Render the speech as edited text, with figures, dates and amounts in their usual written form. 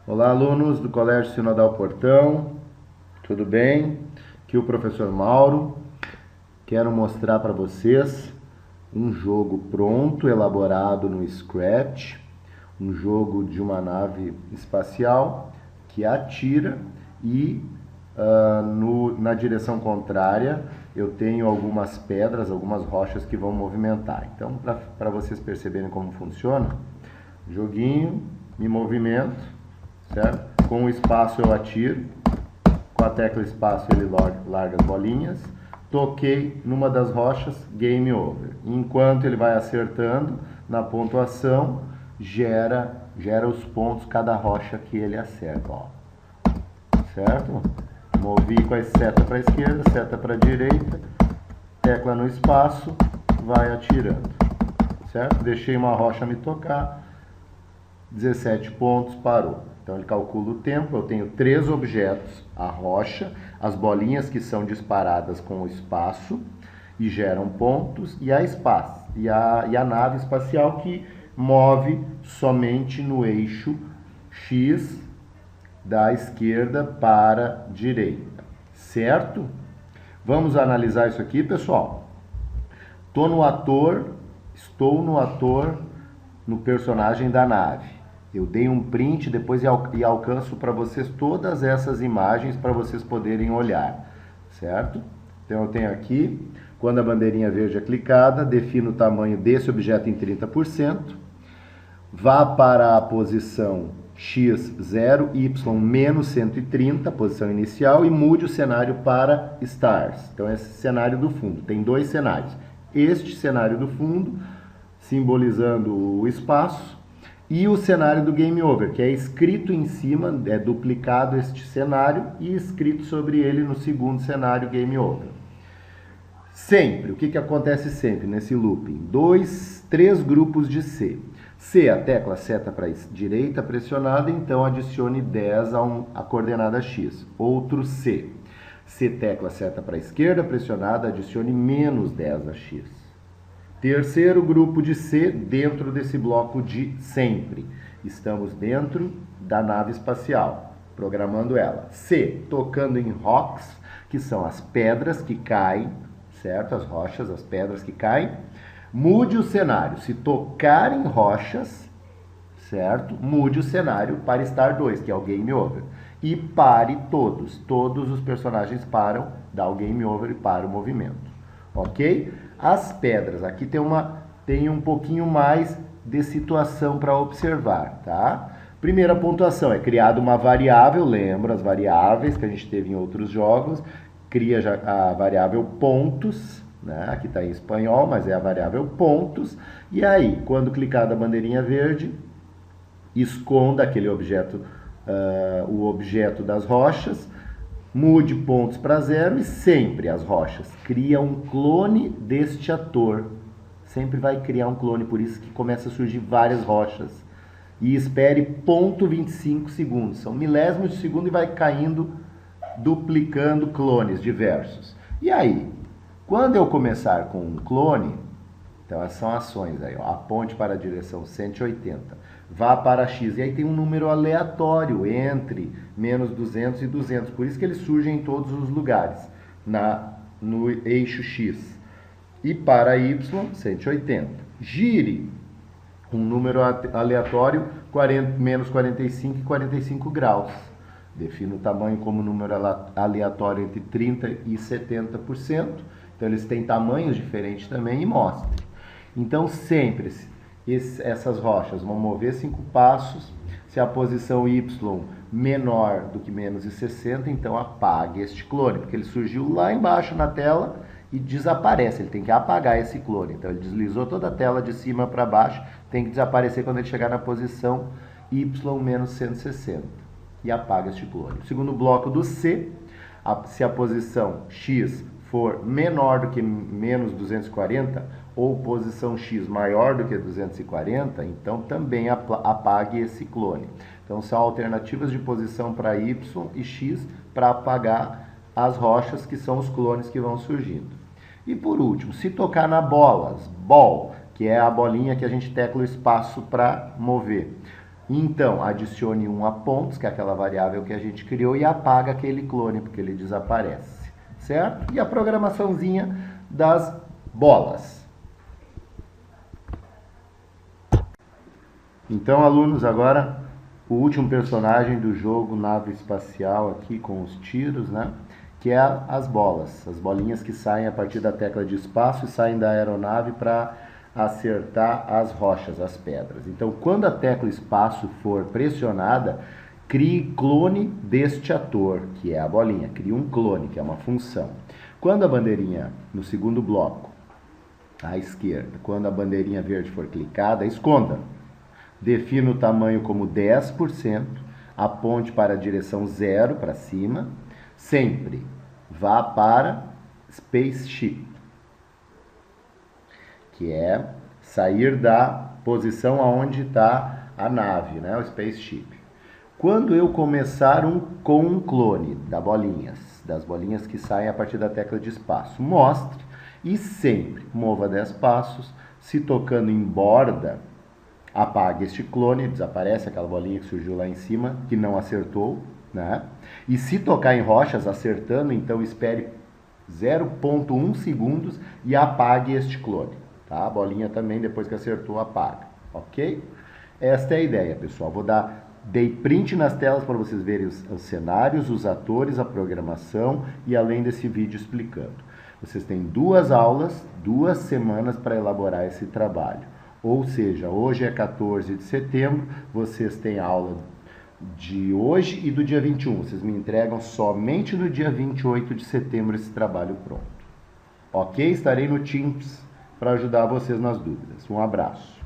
Olá, alunos do Colégio Sinodal Portão, tudo bem? Aqui é o professor Mauro. Quero mostrar para vocês um jogo pronto, elaborado no Scratch, um jogo de uma nave espacial que atira e na direção contrária eu tenho algumas pedras, algumas rochas que vão movimentar. Então, para vocês perceberem como funciona, joguinho, me movimento, certo? Com o espaço eu atiro, com a tecla espaço ele larga as bolinhas, toquei numa das rochas, game over. Enquanto ele vai acertando na pontuação, gera os pontos cada rocha que ele acerta, ó. Certo? Movi com a seta para a esquerda, seta para a direita, tecla no espaço, vai atirando, certo? Deixei uma rocha me tocar, 17 pontos, parou. Então ele calcula o tempo, eu tenho 3 objetos, a rocha, as bolinhas que são disparadas com o espaço e geram pontos, e a nave espacial que move somente no eixo X da esquerda para a direita, certo? Vamos analisar isso aqui, pessoal. Estou no ator, no personagem da nave. Eu dei um print depois e alcanço para vocês todas essas imagens para vocês poderem olhar, certo? Então eu tenho aqui, quando a bandeirinha verde é clicada, defino o tamanho desse objeto em 30%, vá para a posição x0, y menos 130, posição inicial, e mude o cenário para stars. Então esse cenário do fundo, tem 2 cenários. Este cenário do fundo, simbolizando o espaço, e o cenário do game over, que é escrito em cima, é duplicado este cenário e escrito sobre ele no segundo cenário game over. Sempre, o que acontece sempre nesse looping? 3 grupos de C. C, a tecla seta para a direita pressionada, então adicione 10 a coordenada X. Outro C. C, tecla seta para a esquerda pressionada, adicione menos 10 a X. Terceiro grupo de C dentro desse bloco de sempre. Estamos dentro da nave espacial, programando ela. C, tocando em rocks, que são as pedras que caem, certo? As rochas, as pedras que caem. Mude o cenário. Se tocar em rochas, certo? Mude o cenário para Star 2, que é o game over. E pare todos. Todos os personagens param, dá o game over e para o movimento. Ok? As pedras, aqui tem um pouquinho mais de situação para observar, tá? Primeira pontuação, é criada uma variável, lembra as variáveis que a gente teve em outros jogos, cria já a variável pontos, né? Aqui está em espanhol, mas é a variável pontos, e aí, quando clicar na bandeirinha verde, esconda aquele objeto, o objeto das rochas, mude pontos para 0 e sempre as rochas cria um clone deste ator. Sempre vai criar um clone, por isso que começa a surgir várias rochas. E espere 0,25 segundos. São milésimos de segundo e vai caindo, duplicando clones diversos. E aí, quando eu começar com um clone, então essas são ações aí, ó, aponte para a direção 180, vá para X, e aí tem um número aleatório entre menos 200 e 200, por isso que eles surgem em todos os lugares, no eixo X. E para Y, 180. Gire um número aleatório, menos 45 e 45 graus. Defina o tamanho como número aleatório entre 30% e 70%. Então eles têm tamanhos diferentes também e mostra. Então sempre essas rochas vão mover 5 passos. Se a posição Y menor do que menos de 60, então apague este clone, porque ele surgiu lá embaixo na tela e desaparece. Ele tem que apagar esse clone. Então ele deslizou toda a tela de cima para baixo, tem que desaparecer quando ele chegar na posição Y menos 160 e apaga este clone. O segundo bloco do C, se a posição X for menor do que menos 240 ou posição X maior do que 240, então também apague esse clone. Então são alternativas de posição para Y e X para apagar as rochas que são os clones que vão surgindo. E por último, se tocar ball, que é a bolinha que a gente tecla o espaço para mover. Então, adicione 1 a pontos, que é aquela variável que a gente criou, e apaga aquele clone, porque ele desaparece, certo? E a programaçãozinha das bolas. Então, alunos, agora o último personagem do jogo nave espacial aqui com os tiros, né? Que é as bolas, as bolinhas que saem a partir da tecla de espaço e saem da aeronave para acertar as rochas, as pedras. Então, quando a tecla espaço for pressionada, crie clone deste ator, que é a bolinha. Crie um clone, que é uma função. Quando a bandeirinha, no segundo bloco, à esquerda, quando a bandeirinha verde for clicada, esconda. Defina o tamanho como 10%, aponte para a direção 0, para cima. Sempre vá para Spaceship, que é sair da posição aonde está a nave, né, o Spaceship. Quando eu começar com um clone das bolinhas que saem a partir da tecla de espaço, mostre e sempre mova 10 passos, se tocando em borda, apague este clone, desaparece aquela bolinha que surgiu lá em cima, que não acertou, né? E se tocar em rochas acertando, então espere 0,1 segundos e apague este clone, tá? A bolinha também, depois que acertou, apaga, ok? Esta é a ideia, pessoal. Dei print nas telas para vocês verem os cenários, os atores, a programação e além desse vídeo explicando. Vocês têm 2 aulas, 2 semanas para elaborar esse trabalho. Ou seja, hoje é 14 de setembro, vocês têm aula de hoje e do dia 21. Vocês me entregam somente no dia 28 de setembro esse trabalho pronto. Ok? Estarei no Teams para ajudar vocês nas dúvidas. Um abraço.